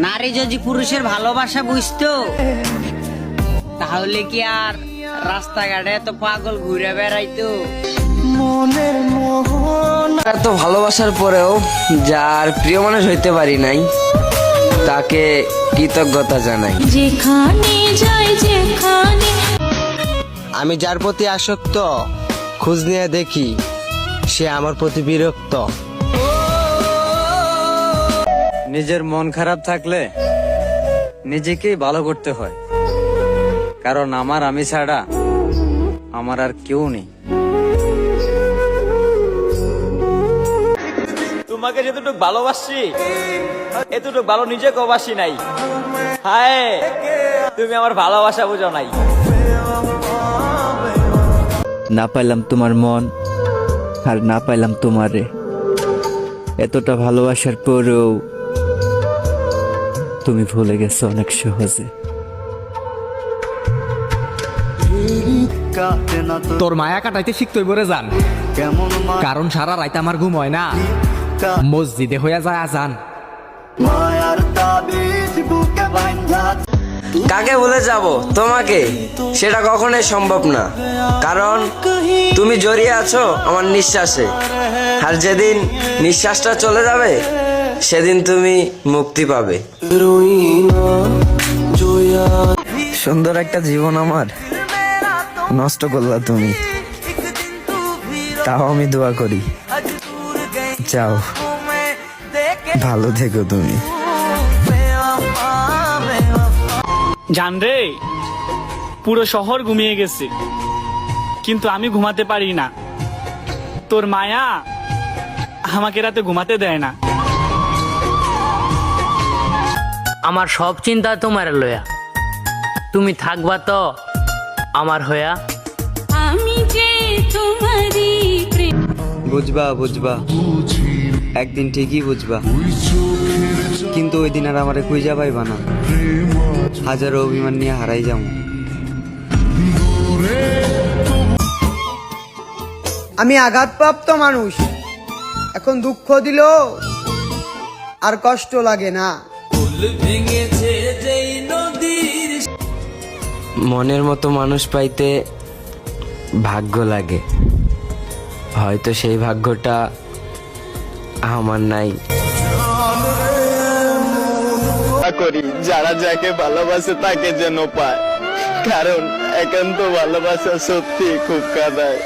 নারী যদি পুরুষের ভালোবাসা বুঝতো তাহলে কি আর রাস্তাঘাটে এত পাগল ঘুরে বেড়াইতো? এত ভালোবাসার পরেও যার প্রিয় মানুষ হইতে পারি নাই তাকে কৃতজ্ঞতা জানাই। আমি যার প্রতি আসক্ত খোঁজ নিয়ে দেখি সে আমার প্রতি বিরক্ত। নিজের মন খারাপ থাকলে নিজেকেই ভালো করতে হয়, কারণ আমি ছাড়া আমার আর কেউ নেই। তোমাকে যতটুকু ভালোবাসি এতটুকু ভালো নিজেকেও বাসি নাই। হায়, তুমি আমার ভালোবাসা বুঝো নাই। না পাইলাম তোমার মন আর না পাইলাম তোমারে। এতটা ভালোবাসার পরেও তুমি ভুলে গেছো অনেক সহজে। তোর মায়া কাটাইতে শিখতই বরে যান, কারণ সারা রাইতে আমার ঘুম হয় না, মসজিদে হইয়া যায় আজান। কাকে ভুলে যাব তোমাকে, সেটা কখনোই সম্ভব না, কারণ তুমি জড়িয়ে আছো আমার নিঃশ্বাসে। আর যেদিন নিঃশ্বাসটা চলে যাবে সেদিন তুমি মুক্তি পাবে। সুন্দর একটা জীবন আমার নষ্ট করলা তুমি, তাও আমি দোয়া করি যাও, ভালো থেকো তুমি। জান রে, পুরো শহর ঘুমিয়ে গেছে কিন্তু আমি ঘুমাতে পারি না। তোর মায়া আমাকে রাতে ঘুমাতে দেয় না। আমার সব চিন্তা তোমার লয়া, তুমি থাকবা তো আমার হইয়া। আমি যে তোমারই প্রেম। বুঝবা বুঝবা, একদিন ঠিকই বুঝবা, কিন্তু ওই দিন আর আমারে খুঁজা পাইবা না। হাজারো অভিমান নিয়ে হারাই যাবো। আমি আঘাতপ্রাপ্ত মানুষ, এখন দুঃখ দিল আর কষ্ট লাগে না। মনের মতো মানুষ পাইতে ভাগ্য লাগে, হয়তো সেই ভাগ্যটা আমার নাই। করি যারা যাকে ভালোবাসে তাকে যেন পায়, কারণ একান্ত ভালোবাসা সত্যি খুব কাঁদায়।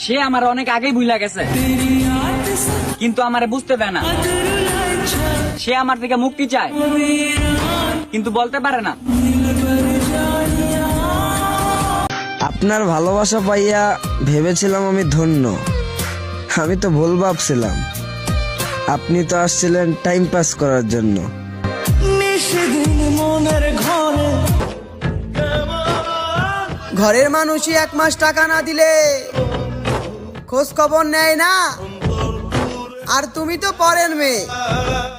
সে আমার অনেক আগেই ভুলে গেছে, কিন্তু আমারে বুঝতে দেয় না। সে আমার থেকে মুক্তি চায় কিন্তু বলতে পারে না। আপনার ভালোবাসা পাইয়া ভেবেছিলাম আমি ধন্য, আমি তো ভুল ভাবছিলাম। আপনি তো আসছিলেন টাইম পাস করার জন্য। ঘরের মানুষই 1 মাস টাকা না দিলে খোঁজ খবর নেয় না, আর তুমি তো পরের মেয়ে।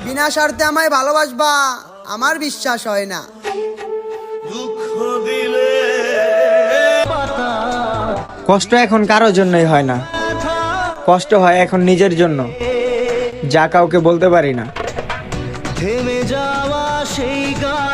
বিনা স্বার্থে আমায় ভালোবাসবা আমার বিশ্বাস হয় না। কষ্ট এখন কারোর জন্যই হয় না, কষ্ট হয় এখন নিজের জন্য, যা কাউকে বলতে পারি না। থেমে যাওয়া সেই গান